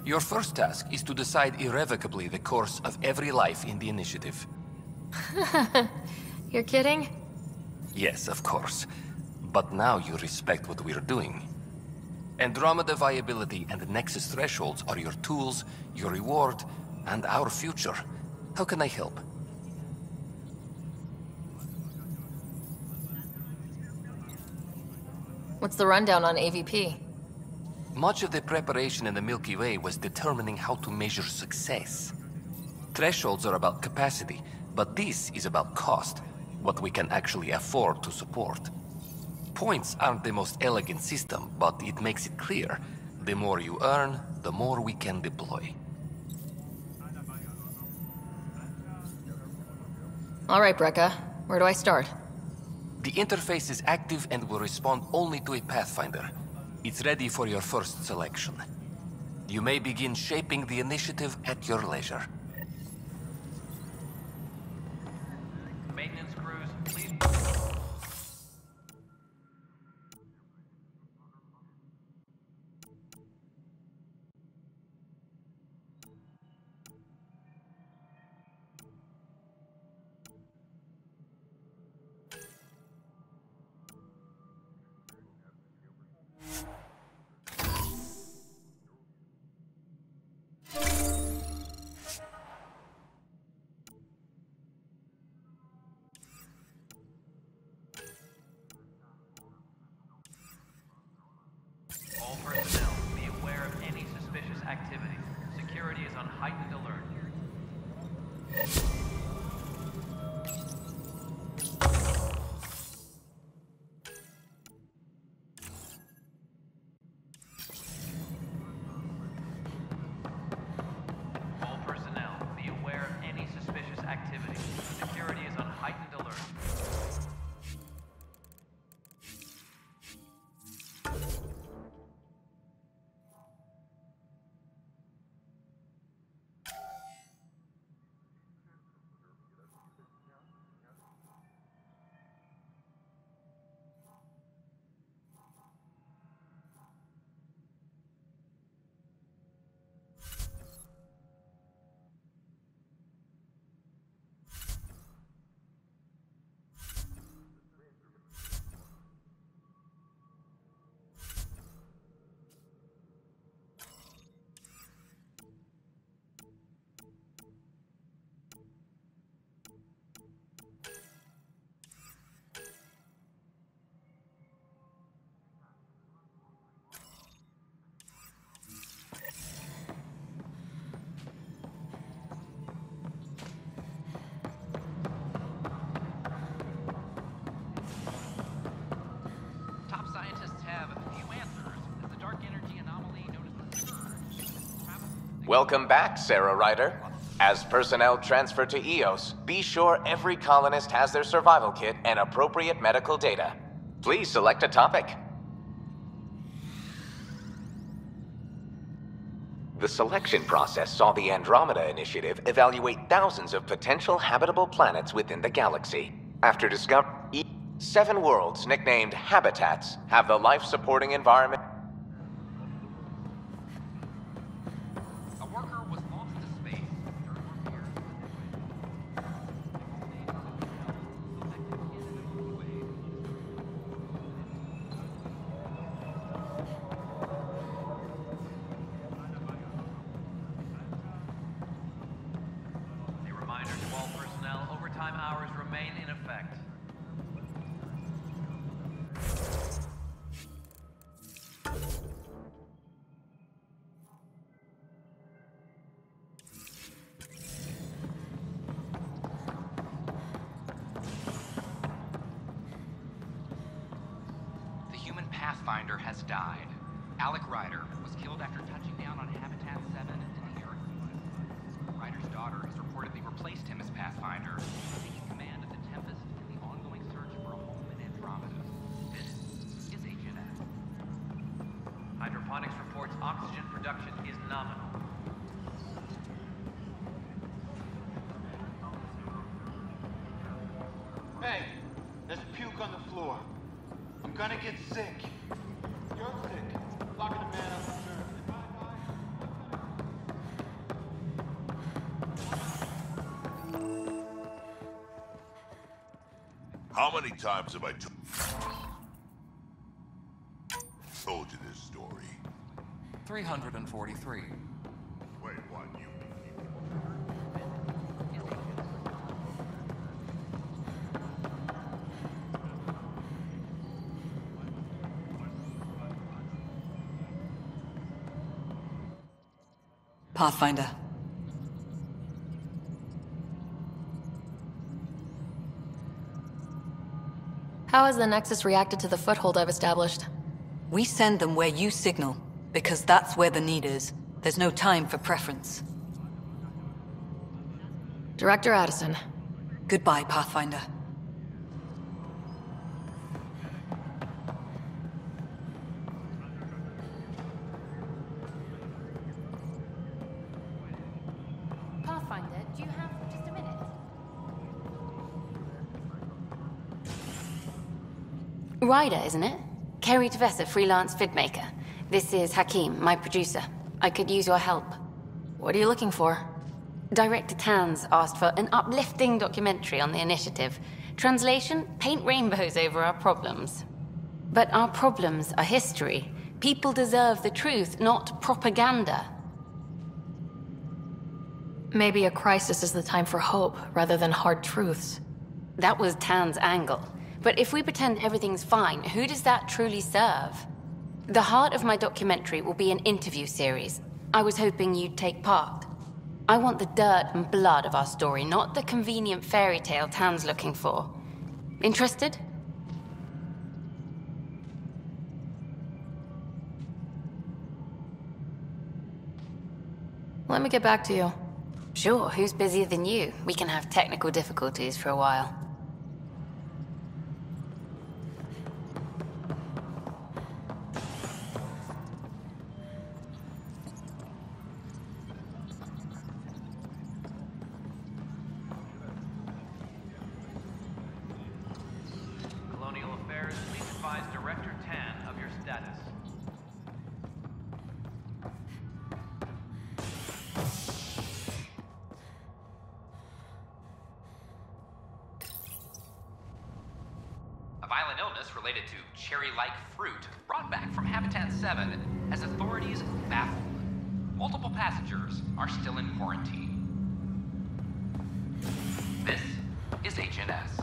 Your first task is to decide irrevocably the course of every life in the initiative. You're kidding? Yes, of course. But now you respect what we're doing. Andromeda viability and Nexus thresholds are your tools, your reward, and our future. How can I help? What's the rundown on AVP? Much of the preparation in the Milky Way was determining how to measure success. Thresholds are about capacity, but this is about cost, what we can actually afford to support. Points aren't the most elegant system, but it makes it clear. The more you earn, the more we can deploy. All right, Brekka. Where do I start? The interface is active and will respond only to a Pathfinder. It's ready for your first selection. You may begin shaping the initiative at your leisure. Maintenance crews, please. All personnel, be aware of any suspicious activity. Security is on heightened alert. All personnel, be aware of any suspicious activity. Security is on heightened alert. Top scientists have a few answers, as the dark energy anomaly known as the Surge. Welcome back, Sarah Ryder. As personnel transfer to EOS, be sure every colonist has their survival kit and appropriate medical data. Please select a topic. The selection process saw the Andromeda Initiative evaluate thousands of potential habitable planets within the galaxy. After discovering 7 worlds nicknamed habitats have the life-supporting environment. A worker was launched to space during repairs. A reminder to all personnel, overtime hours remain in effect. The human Pathfinder has died. Alec Ryder was killed after touching down on Habitat 7 in the Earth. Ryder's daughter has reportedly replaced him as Pathfinder, taking command of the Tempest in the ongoing search for a home in Andromeda. This is Agent F. Hydroponics reports oxygen production is nominal. Hey, there's puke on the floor. I'm gonna get sick. You're sick. Locking a man up for sure. How many times have I told you this story? 343. Wait, what? You... Pathfinder. How has the Nexus reacted to the foothold I've established? We send them where you signal, because that's where the need is. There's no time for preference. Director Addison. Goodbye, Pathfinder. Pathfinder, do you have just a minute? Ryder, isn't it? Kerry Tevessa, freelance vidmaker. This is Hakim, my producer. I could use your help. What are you looking for? Director Tanz asked for an uplifting documentary on the initiative. Translation, paint rainbows over our problems. But our problems are history. People deserve the truth, not propaganda. Maybe a crisis is the time for hope, rather than hard truths. That was Tan's angle. But if we pretend everything's fine, who does that truly serve? The heart of my documentary will be an interview series. I was hoping you'd take part. I want the dirt and blood of our story, not the convenient fairy tale Tan's looking for. Interested? Let me get back to you. Sure, who's busier than you? We can have technical difficulties for a while. Colonial Affairs, please advise Director Tan of your status. A violent illness related to cherry-like fruit brought back from Habitat 7 has authorities baffled. Multiple passengers are still in quarantine. This is HNS.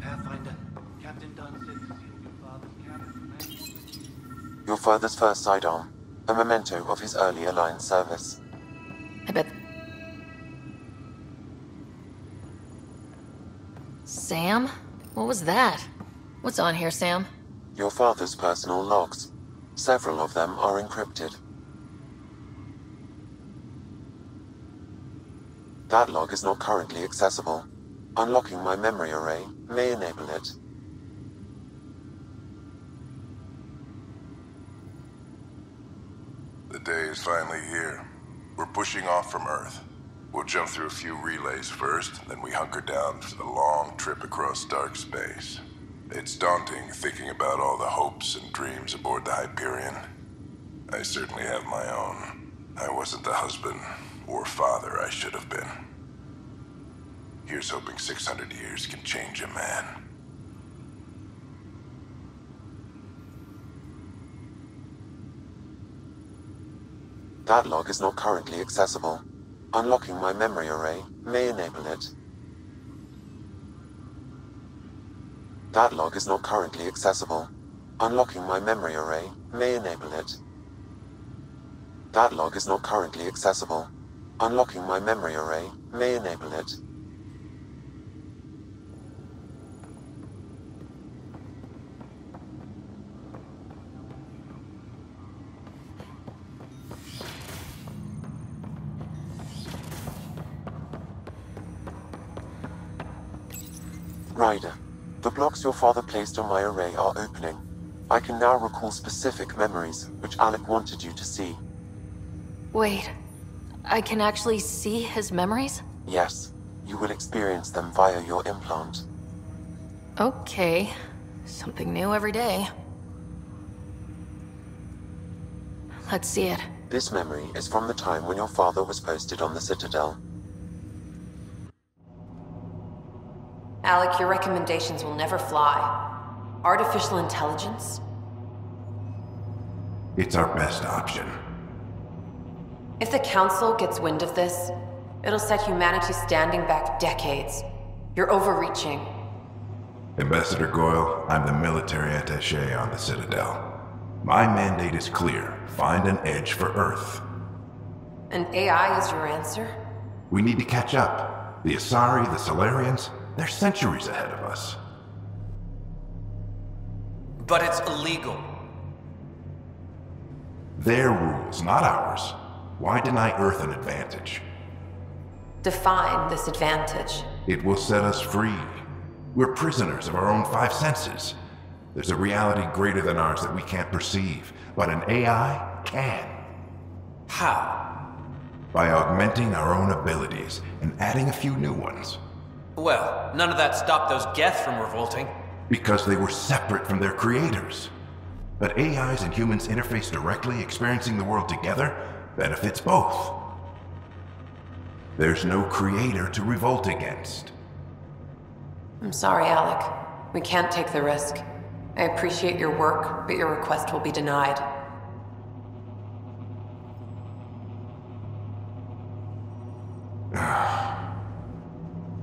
Pathfinder, Captain Dunn said to seal your father's cabin. Your father's first sidearm, a memento of his early Alliance service. I bet... Sam? What was that? What's on here, Sam? Your father's personal logs. Several of them are encrypted. That log is not currently accessible. Unlocking my memory array may enable it. The day is finally here. We're pushing off from Earth. We'll jump through a few relays first, then we hunker down for the long trip across dark space. It's daunting thinking about all the hopes and dreams aboard the Hyperion. I certainly have my own. I wasn't the husband or father I should have been. Here's hoping 600 years can change a man. That log is not currently accessible. Unlocking my memory array may enable it. That log is not currently accessible. Unlocking my memory array may enable it. That log is not currently accessible. Unlocking my memory array may enable it. Ryder, the blocks your father placed on my array are opening. I can now recall specific memories, which Alec wanted you to see. Wait, I can actually see his memories? Yes, you will experience them via your implant. Okay. Something new every day. Let's see it. This memory is from the time when your father was posted on the Citadel. Alec, your recommendations will never fly. Artificial intelligence? It's our best option. If the Council gets wind of this, it'll set humanity standing back decades. You're overreaching. Ambassador Goyle, I'm the military attaché on the Citadel. My mandate is clear. Find an edge for Earth. And AI is your answer? We need to catch up. The Asari, the Solarians, they're centuries ahead of us. But it's illegal. Their rules, not ours. Why deny Earth an advantage? Define this advantage. It will set us free. We're prisoners of our own five senses. There's a reality greater than ours that we can't perceive, but an AI can. How? By augmenting our own abilities and adding a few new ones. Well, none of that stopped those Geth from revolting. Because they were separate from their creators. But AIs and humans interface directly, experiencing the world together, benefits both. There's no creator to revolt against. I'm sorry, Alec. We can't take the risk. I appreciate your work, but your request will be denied.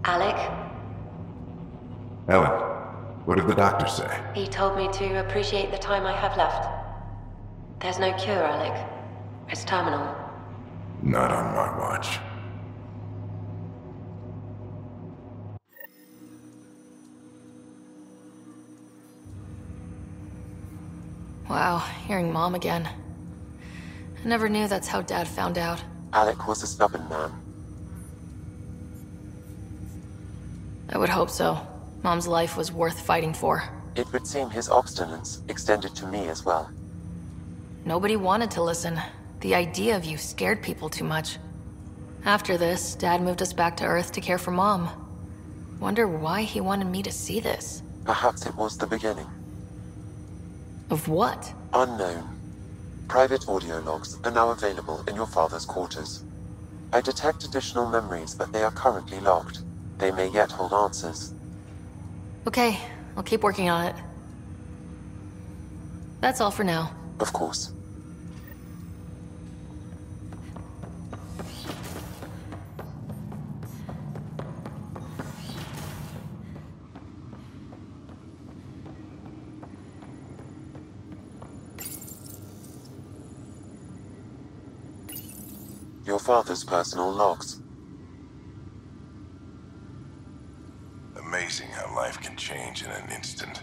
Alec? Ellen, what did the doctor say? He told me to appreciate the time I have left. There's no cure, Alec. It's terminal. Not on my watch. Wow, hearing Mom again. I never knew that's how Dad found out. Alec was a stubborn man. I would hope so. Mom's life was worth fighting for. It would seem his obstinance extended to me as well. Nobody wanted to listen. The idea of you scared people too much. After this, Dad moved us back to Earth to care for Mom. Wonder why he wanted me to see this. Perhaps it was the beginning. Of what? Unknown. Private audio logs are now available in your father's quarters. I detect additional memories, but they are currently logged. They may yet hold answers. Okay, I'll keep working on it. That's all for now. Of course. Your father's personal logs. Amazing how life can change in an instant.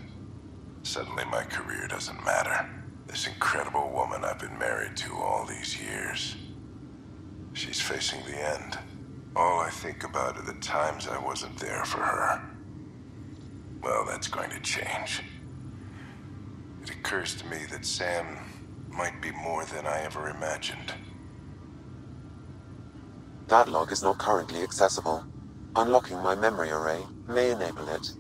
Suddenly my career doesn't matter. This incredible woman I've been married to all these years. She's facing the end. All I think about are the times I wasn't there for her. Well, that's going to change. It occurs to me that Sam might be more than I ever imagined. That log is not currently accessible. Unlocking my memory array may enable it.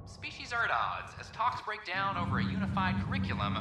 Species are at odds as talks break down over a unified curriculum